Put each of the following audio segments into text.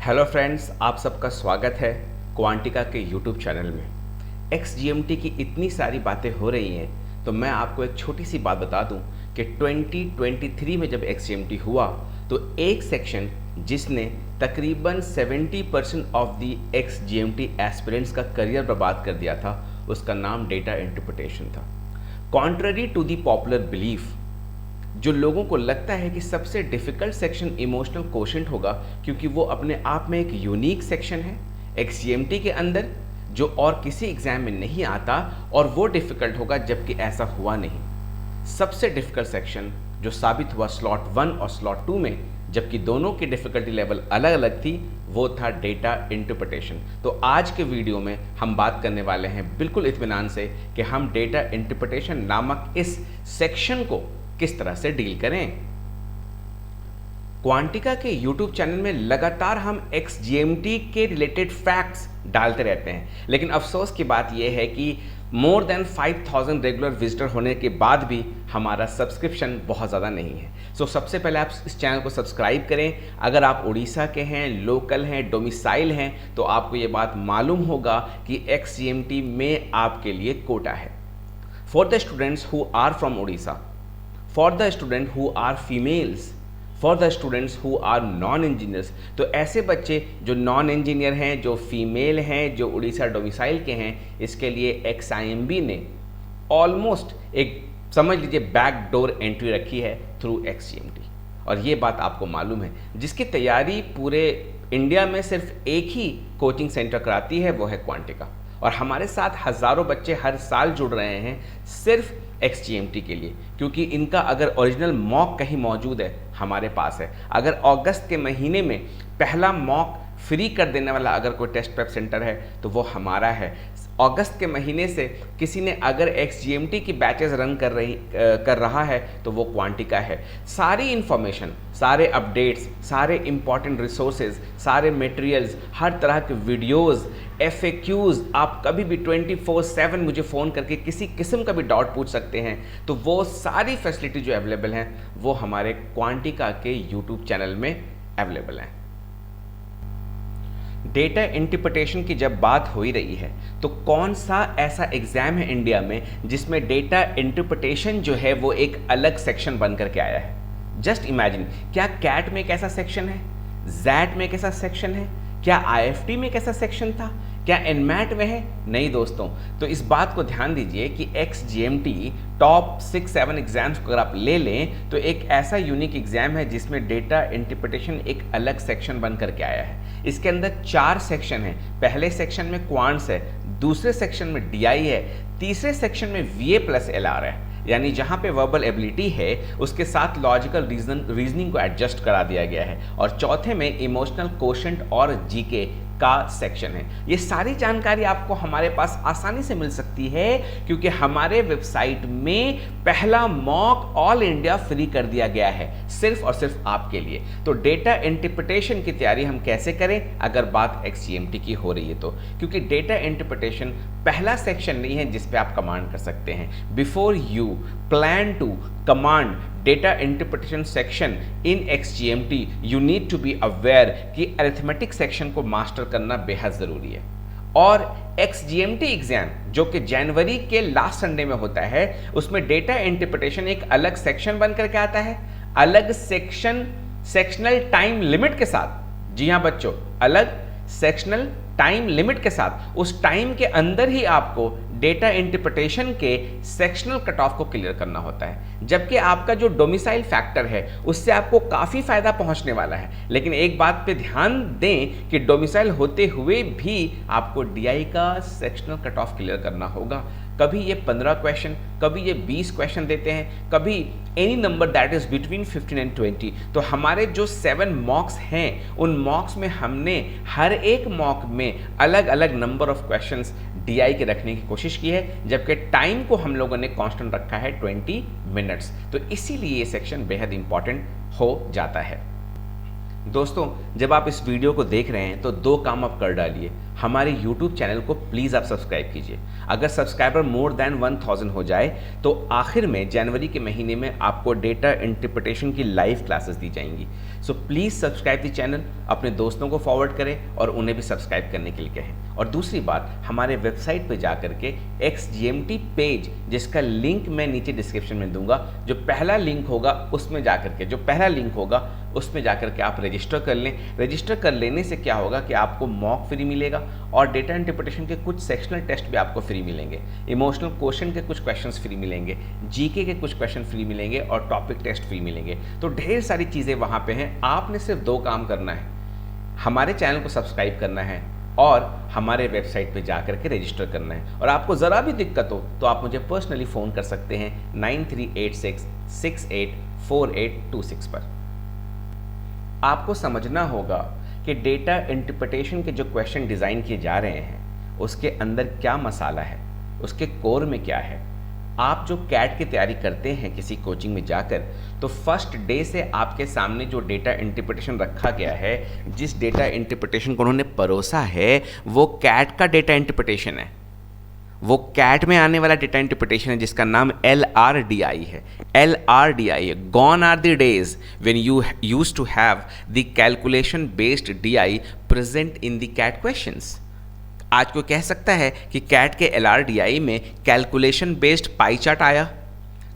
Hello friends, आप सबका स्वागत है क्वांटिका के यूट्यूब चैनल में। एक्सजीएमटी की इतनी सारी बातें हो रही हैं तो मैं आपको एक छोटी सी बात बता दूं कि 2023 में जब एक्सजीएमटी हुआ तो एक सेक्शन जिसने तकरीबन 70% ऑफ दी एक्सजीएमटी एस्पिरेंट्स का करियर बर्बाद कर दिया था, उसका नाम डेटा इंटरप्रिटेशन था। Contrary to the popular belief, जो लोगों को लगता है कि सबसे डिफ़िकल्ट सेक्शन इमोशनल कोशेंट होगा क्योंकि वो अपने आप में एक यूनिक सेक्शन है एक्सजीएमटी के अंदर जो और किसी एग्ज़ाम में नहीं आता और वो डिफ़िकल्ट होगा, जबकि ऐसा हुआ नहीं। सबसे डिफ़िकल्ट सेक्शन जो साबित हुआ स्लॉट 1 और स्लॉट 2 में, जबकि दोनों की डिफ़िकल्टी लेवल अलग अलग थी, वो था डेटा इंटरप्रिटेशन। तो आज के वीडियो में हम बात करने वाले हैं बिल्कुल इत्मीनान से कि हम डेटा इंटरप्रिटेशन नामक इस सेक्शन को किस तरह से डील करें। क्वांटिका के YouTube चैनल में लगातार हम एक्सजीएमटी के रिलेटेड फैक्ट्स डालते रहते हैं, लेकिन अफसोस की बात यह है कि मोर देन 5000 रेगुलर विजिटर होने के बाद भी हमारा सब्सक्रिप्शन बहुत ज़्यादा नहीं है। सो सबसे पहले आप इस चैनल को सब्सक्राइब करें। अगर आप उड़ीसा के हैं, लोकल हैं, डोमिसाइल हैं, तो आपको ये बात मालूम होगा कि एक्सजीएमटी में आपके लिए कोटा है। For the students who are from Orissa, for the student who are females, for the students who are non engineers, तो ऐसे बच्चे जो नॉन इंजीनियर हैं, जो फीमेल हैं, जो उड़ीसा डोमिसाइल के हैं, इसके लिए XIMB ने ऑलमोस्ट एक समझ लीजिए बैक डोर एंट्री रखी है थ्रू एक्सजीएमटी। और ये बात आपको मालूम है, जिसकी तैयारी पूरे इंडिया में सिर्फ एक ही कोचिंग सेंटर कराती है, वो है क्वांटिका। और हमारे साथ हज़ारों बच्चे हर साल जुड़ रहे हैं सिर्फ एक्सजीएमटी के लिए, क्योंकि इनका अगर ओरिजिनल मॉक कहीं मौजूद है, हमारे पास है। अगर अगस्त के महीने में पहला मॉक फ्री कर देने वाला अगर कोई टेस्ट प्रेप सेंटर है तो वो हमारा है। अगस्त के महीने से किसी ने अगर एक्सजीएमटी की बैचेस रन कर रहा है तो वो क्वांटिका है। सारी इन्फॉर्मेशन, सारे अपडेट्स, सारे इंपॉर्टेंट रिसोर्सेज, सारे मटेरियल्स, हर तरह के वीडियोज़, FAQs, आप कभी भी 24/7 मुझे फ़ोन करके किसी किस्म का भी डाउट पूछ सकते हैं। तो वो सारी फैसिलिटी जो अवेलेबल हैं वो हमारे क्वांटिका के यूट्यूब चैनल में अवेलेबल हैं। डेटा इंटरप्रिटेशन की जब बात हो ही रही है तो कौन सा ऐसा एग्ज़ाम है इंडिया में जिसमें डेटा इंटरप्रिटेशन जो है वो एक अलग सेक्शन बन करके आया है? जस्ट इमेजिन, क्या कैट में एक ऐसा सेक्शन है, जैट में एक ऐसा सेक्शन है, क्या IFT में एक ऐसा सेक्शन था, क्या एनमैट में है? नहीं दोस्तों। तो इस बात को ध्यान दीजिए कि एक्सजीएमटी टॉप 6-7 एग्जाम्स को अगर आप ले लें तो एक ऐसा यूनिक एग्जाम है जिसमें डेटा इंटरप्रिटेशन एक अलग सेक्शन बन करके आया है। इसके अंदर 4 सेक्शन हैं। पहले सेक्शन में क्वांट्स है, दूसरे सेक्शन में DI है, तीसरे सेक्शन में VA+LR है, यानी जहाँ पे वर्बल एबिलिटी है उसके साथ लॉजिकल रीजनिंग को एडजस्ट करा दिया गया है, और चौथे में इमोशनल कोशेंट और GK का सेक्शन है। ये सारी जानकारी आपको हमारे पास आसानी से मिल सकती है क्योंकि हमारे वेबसाइट में पहला मॉक ऑल इंडिया फ्री कर दिया गया है सिर्फ और सिर्फ आपके लिए। तो डेटा इंटरप्रिटेशन की तैयारी हम कैसे करें अगर बात एक्सजीएमटी की हो रही है तो, क्योंकि डेटा इंटरप्रिटेशन पहला सेक्शन नहीं है जिस पे आप कमांड कर सकते हैं। Before you plan to command data interpretation section in XGMT, you need to be aware कि अरिथमेटिक सेक्शन को मास्टर करना बेहद ज़रूरी है। और एक्सजीएमटी एग्जाम जो कि जनवरी के लास्ट संडे में होता है, उसमें डेटा इंटरप्रिटेशन एक अलग सेक्शन बन करके आता है, अलग सेक्शनल टाइम लिमिट के साथ। जी हाँ बच्चों, अलग सेक्शनल टाइम लिमिट के साथ। उस टाइम के अंदर ही आपको डेटा इंटरप्रिटेशन के सेक्शनल कट ऑफ को क्लियर करना होता है, जबकि आपका जो डोमिसाइल फैक्टर है उससे आपको काफ़ी फ़ायदा पहुंचने वाला है। लेकिन एक बात पे ध्यान दें कि डोमिसाइल होते हुए भी आपको DI का सेक्शनल कट ऑफ क्लियर करना होगा। कभी ये 15 क्वेश्चन, कभी ये 20 क्वेश्चन देते हैं, कभी any number that is between 15 and 20। तो हमारे जो 7 मॉक्स हैं उन मॉक्स में हमने हर एक मॉक में अलग अलग नंबर ऑफ क्वेश्चंस DI के रखने की कोशिश की है, जबकि टाइम को हम लोगों ने कांस्टेंट रखा है 20 मिनट्स। तो इसीलिए ये सेक्शन बेहद इंपॉर्टेंट हो जाता है। दोस्तों, जब आप इस वीडियो को देख रहे हैं तो 2 काम आप कर डालिए। हमारे YouTube चैनल को प्लीज़ आप सब्सक्राइब कीजिए। अगर सब्सक्राइबर मोर देन 1000 हो जाए तो आखिर में जनवरी के महीने में आपको डेटा इंटरप्रिटेशन की लाइव क्लासेस दी जाएंगी। So please subscribe the channel, अपने दोस्तों को फॉरवर्ड करें और उन्हें भी सब्सक्राइब करने के लिए कहें। और दूसरी बात, हमारे वेबसाइट पे जा करके XGMT पेज, जिसका लिंक मैं नीचे डिस्क्रिप्शन में दूंगा, जो पहला लिंक होगा उसमें जा करके आप रजिस्टर कर लें। रजिस्टर कर लेने से क्या होगा कि आपको मॉक फ्री मिलेगा और डेटा इंटरप्रिटेशन के कुछ सेक्शनल टेस्ट भी आपको फ्री मिलेंगे, इमोशनल क्वेश्चन के कुछ क्वेश्चंस फ्री मिलेंगे, जीके के कुछ क्वेश्चन फ्री मिलेंगे और टॉपिक टेस्ट फ्री मिलेंगे। तो ढेर सारी चीज़ें वहाँ पे हैं। आपने सिर्फ 2 काम करना है, हमारे चैनल को सब्सक्राइब करना है और हमारे वेबसाइट पे जा करके रजिस्टर करना है। और आपको ज़रा भी दिक्कत हो तो आप मुझे पर्सनली फ़ोन कर सकते हैं 9386684826 पर। आपको समझना होगा कि डेटा इंटरप्रिटेशन के जो क्वेश्चन डिज़ाइन किए जा रहे हैं उसके अंदर क्या मसाला है, उसके कोर में क्या है। आप जो कैट की तैयारी करते हैं किसी कोचिंग में जाकर, तो फर्स्ट डे से आपके सामने जो डेटा इंटरप्रिटेशन रखा गया है, जिस डेटा इंटरप्रिटेशन को उन्होंने परोसा है, वो कैट का डेटा इंटरप्रिटेशन है। वो कैट में आने वाला डेटा इंटरप्रिटेशन है जिसका नाम LRDI है। LRDI, gone are the days when you used to have the calculation based DI present in the CAT questions. आज कोई कह सकता है कि कैट के LRDI में कैलकुलेशन बेस्ड पाई चार्ट आया,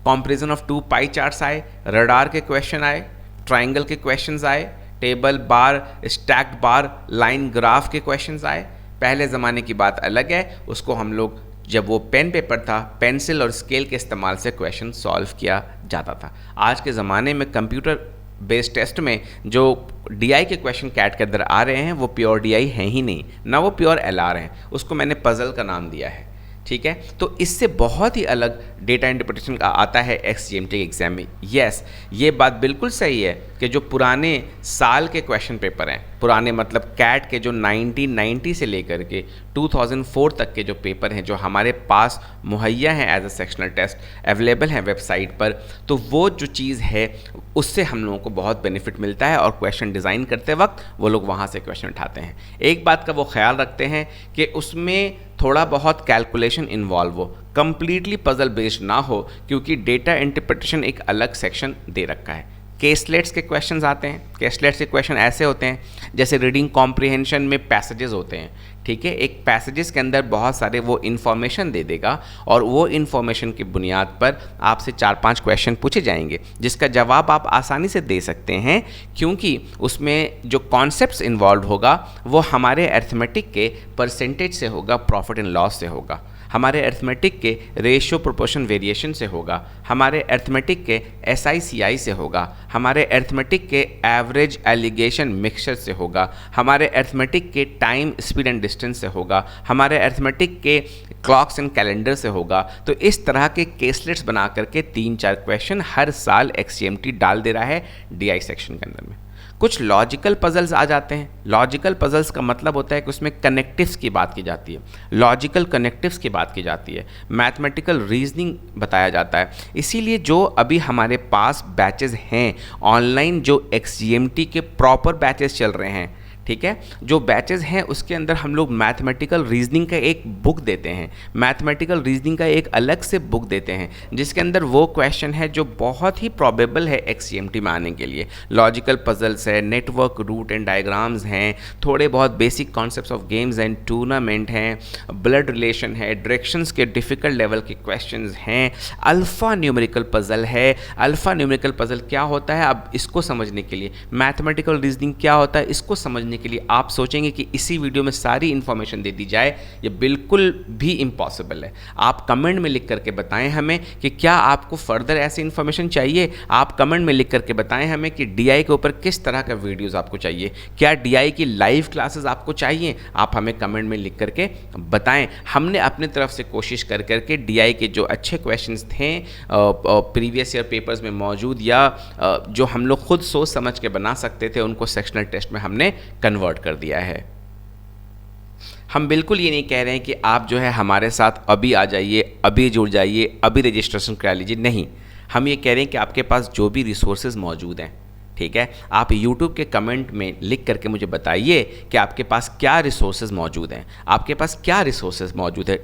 कंपैरिजन ऑफ 2 पाई चार्ट्स आए, रडार के क्वेश्चन आए, ट्राइंगल के क्वेश्चंस आए, टेबल बार, स्टैक्ड बार, लाइन ग्राफ के क्वेश्चंस आए। पहले ज़माने की बात अलग है, उसको हम लोग, जब वो पेन पेपर था, पेंसिल और स्केल के इस्तेमाल से क्वेश्चन सॉल्व किया जाता था। आज के ज़माने में कंप्यूटर बेस्ड टेस्ट में जो DI के क्वेश्चन कैट के अंदर आ रहे हैं वो प्योर DI हैं ही नहीं, ना वो प्योर LR हैं। उसको मैंने पजल का नाम दिया है, ठीक है। तो इससे बहुत ही अलग डेटा इंटरप्रिटेशन का आता है XGMT के एग्जाम में। यस, ये बात बिल्कुल सही है कि जो पुराने साल के क्वेश्चन पेपर हैं, पुराने मतलब कैट के जो 1990 से लेकर के 2004 तक के जो पेपर हैं, जो हमारे पास मुहैया हैं as a sectional test, available हैं वेबसाइट पर, तो वो जो चीज़ है उससे हम लोगों को बहुत बेनिफिट मिलता है और क्वेश्चन डिज़ाइन करते वक्त वो लोग वहाँ से क्वेश्चन उठाते हैं। एक बात का वो ख्याल रखते हैं कि उसमें थोड़ा बहुत कैलकुलेशन इन्वॉल्व हो, कंप्लीटली पजल बेस्ड ना हो, क्योंकि डेटा इंटरप्रिटेशन एक अलग सेक्शन दे रखा है। केसलेट्स के क्वेश्चंस आते हैं। केसलेट्स के क्वेश्चन ऐसे होते हैं जैसे रीडिंग कॉम्प्रिहेंशन में पैसेजेस होते हैं, ठीक है। एक पैसेजेस के अंदर बहुत सारे वो इन्फॉर्मेशन दे देगा और वो इन्फॉर्मेशन की बुनियाद पर आपसे 4-5 क्वेश्चन पूछे जाएंगे जिसका जवाब आप आसानी से दे सकते हैं, क्योंकि उसमें जो कॉन्सेप्ट्स इन्वॉल्व होगा वो हमारे अर्थमेटिक के परसेंटेज से होगा, प्रॉफिट एंड लॉस से होगा, हमारे अर्थमेटिक के रेशियो प्रोपोर्शन वेरिएशन से होगा, हमारे अर्थमेटिक के SICI से होगा, हमारे अर्थमेटिक के एवरेज एलिगेशन मिक्सचर से होगा, हमारे अर्थमेटिक के टाइम स्पीड एंड डिस्टेंस से होगा, हमारे अर्थमेटिक के क्लॉक्स एंड कैलेंडर से होगा। तो इस तरह के केसलेट्स बना करके 3-4 क्वेश्चन हर साल XGMT डाल दे रहा है DI सेक्शन के अंदर में। कुछ लॉजिकल पजल्स आ जाते हैं। लॉजिकल पजल्स का मतलब होता है कि उसमें कनेक्टिव्स की बात की जाती है, लॉजिकल कनेक्टिव्स की बात की जाती है, मैथमेटिकल रीजनिंग बताया जाता है। इसीलिए जो अभी हमारे पास बैचेस हैं ऑनलाइन, जो XGMT के प्रॉपर बैचेस चल रहे हैं, ठीक है, जो बैचेस हैं उसके अंदर हम लोग मैथमेटिकल रीजनिंग का एक बुक देते हैं, मैथमेटिकल रीजनिंग का एक अलग से बुक देते हैं जिसके अंदर वो क्वेश्चन है जो बहुत ही प्रोबेबल है XGMT में आने के लिए। लॉजिकल पजल्स है, नेटवर्क रूट एंड डायग्राम्स हैं, थोड़े बहुत basic concepts of games and tournament हैं, ब्लड रिलेशन है, डायरेक्शंस के डिफ़िकल्ट लेवल के क्वेश्चंस हैं, अल्फ़ा न्यूमेरिकल पजल है। अल्फ़ा न्यूमेरिकल पजल क्या होता है, अब इसको समझने के लिए, मैथमेटिकल रीजनिंग क्या होता है इसको समझने के लिए आप सोचेंगे कि इसी वीडियो में सारी इन्फॉर्मेशन दे दी जाए, ये बिल्कुल भी इम्पॉसिबल है। आप कमेंट में लिख करके बताएं हमें कि क्या आपको फर्दर ऐसी इन्फॉर्मेशन चाहिए। आप कमेंट में लिख करके बताएं हमें कि DI के ऊपर किस तरह का वीडियोस आपको चाहिए, क्या DI की लाइव क्लासेस आपको चाहिए। आप हमें कमेंट में लिख करके बताएं। हमने अपने तरफ से कोशिश कर करके DI के जो अच्छे क्वेश्चंस थे प्रीवियस ईयर पेपर्स में मौजूद या जो हम लोग खुद सोच समझ के बना सकते थे, उनको सेक्शनल टेस्ट में हमने कन्वर्ट कर दिया है। हम बिल्कुल ये नहीं कह रहे हैं कि आप जो है हमारे साथ अभी आ जाइए, अभी जुड़ जाइए, अभी रजिस्ट्रेशन करा लीजिए, नहीं। हम ये कह रहे हैं कि आपके पास जो भी रिसोर्सेज मौजूद हैं, ठीक है, आप YouTube के कमेंट में लिख करके मुझे बताइए कि आपके पास क्या रिसोर्सेज मौजूद हैं, आपके पास क्या रिसोर्सेज मौजूद है।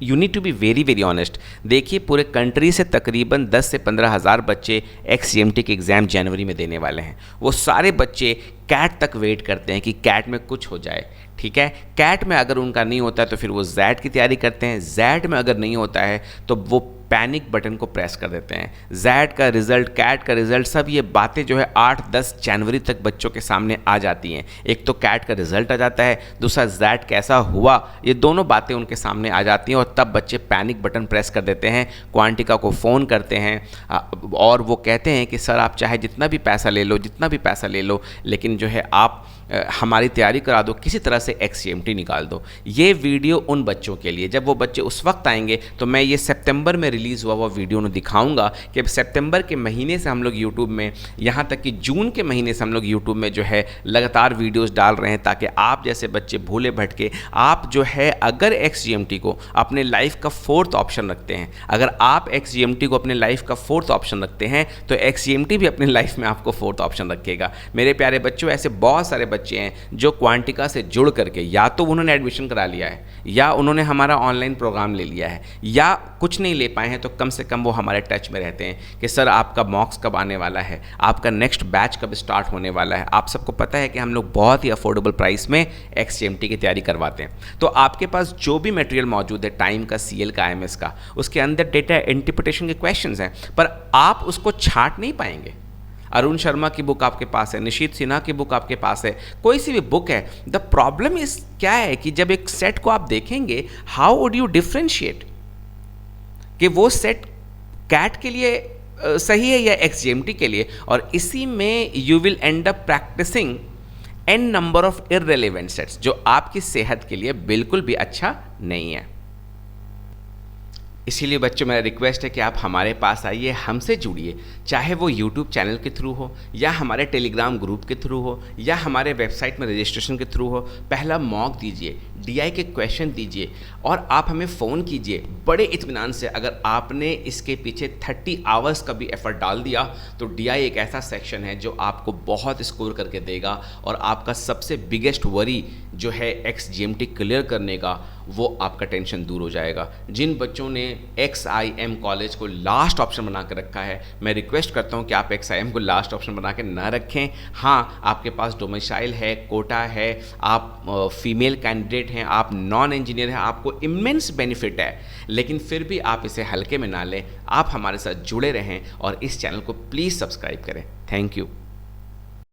You need to be very very honest. देखिए, पूरे कंट्री से तकरीबन 10 से 15 हज़ार बच्चे XCMT के एग्ज़ाम जनवरी में देने वाले हैं। वो सारे बच्चे कैट तक वेट करते हैं कि कैट में कुछ हो जाए, ठीक है। कैट में अगर उनका नहीं होता है तो फिर वो जैट की तैयारी करते हैं, जैट में अगर नहीं होता है तो वो पैनिक बटन को प्रेस कर देते हैं। जैट का रिज़ल्ट, कैट का रिज़ल्ट, सब ये बातें जो है 8-10 जनवरी तक बच्चों के सामने आ जाती हैं। एक तो कैट का रिज़ल्ट आ जाता है, दूसरा जैट कैसा हुआ, ये दोनों बातें उनके सामने आ जाती हैं और तब बच्चे पैनिक बटन प्रेस कर देते हैं, क्वांटिका को फ़ोन करते हैं और वो कहते हैं कि सर आप चाहे जितना भी पैसा ले लो, जितना भी पैसा ले लो, लेकिन जो है आप हमारी तैयारी करा दो, किसी तरह से XCMT निकाल दो। ये वीडियो उन बच्चों के लिए, जब वो बच्चे उस वक्त आएंगे तो मैं ये सितंबर में रिलीज़ हुआ वो वीडियो उन्हें दिखाऊंगा कि सितंबर के महीने से हम लोग यूट्यूब में, यहाँ तक कि जून के महीने से हम लोग यूट्यूब में जो है लगातार वीडियोस डाल रहे हैं, ताकि आप जैसे बच्चे भूले भटके, आप जो है अगर XCMT को अपने लाइफ का 4th ऑप्शन रखते हैं, अगर आप XCMT को अपने लाइफ का 4th ऑप्शन रखते हैं तो XCMT भी अपने लाइफ में आपको 4th ऑप्शन रखेगा। मेरे प्यारे बच्चों, ऐसे बहुत सारे बच्चे हैं जो क्वांटिका से जुड़ करके या तो उन्होंने एडमिशन करा लिया है, या उन्होंने हमारा ऑनलाइन प्रोग्राम ले लिया है, या कुछ नहीं ले पाए हैं तो कम से कम वो हमारे टच में रहते हैं कि सर आपका मॉक्स कब आने वाला है, आपका नेक्स्ट बैच कब स्टार्ट होने वाला है। आप सबको पता है कि हम लोग बहुत ही अफोर्डेबल प्राइस में XCMT की तैयारी करवाते हैं। तो आपके पास जो भी मटेरियल मौजूद है, टाइम का, CL का, IMS का, उसके अंदर डेटा इंटरप्रिटेशन के क्वेश्चंस हैं, पर आप उसको छांट नहीं पाएंगे। अरुण शर्मा की बुक आपके पास है, निशीत सिन्हा की बुक आपके पास है, कोई सी भी बुक है। द प्रॉब्लम इज क्या है कि जब एक सेट को आप देखेंगे, हाउ वुड यू डिफ्रेंशिएट कि वो सेट कैट के लिए सही है या XCMT के लिए। और इसी में you will end up practising n number of irrelevant sets, जो आपकी सेहत के लिए बिल्कुल भी अच्छा नहीं है। इसीलिए बच्चों, मेरा रिक्वेस्ट है कि आप हमारे पास आइए, हमसे जुड़िए, चाहे वो YouTube चैनल के थ्रू हो, या हमारे टेलीग्राम ग्रुप के थ्रू हो, या हमारे वेबसाइट में रजिस्ट्रेशन के थ्रू हो। पहला मॉक दीजिए, DI के क्वेश्चन दीजिए और आप हमें फ़ोन कीजिए बड़े इत्मीनान से। अगर आपने इसके पीछे 30 आवर्स का भी एफर्ट डाल दिया तो DI एक ऐसा सेक्शन है जो आपको बहुत स्कोर करके देगा, और आपका सबसे बिगेस्ट वरी जो है XCMT क्लियर करने का, वो आपका टेंशन दूर हो जाएगा। जिन बच्चों ने XIM कॉलेज को लास्ट ऑप्शन बना कर रखा है, मैं रिक्वेस्ट करता हूं कि आप XIM को लास्ट ऑप्शन बना के ना रखें। हाँ, आपके पास डोमिसाइल है, कोटा है, आप फीमेल कैंडिडेट हैं, आप नॉन इंजीनियर हैं, आपको इमेंस बेनिफिट है, लेकिन फिर भी आप इसे हल्के में ना लें। आप हमारे साथ जुड़े रहें और इस चैनल को प्लीज़ सब्सक्राइब करें। Thank you.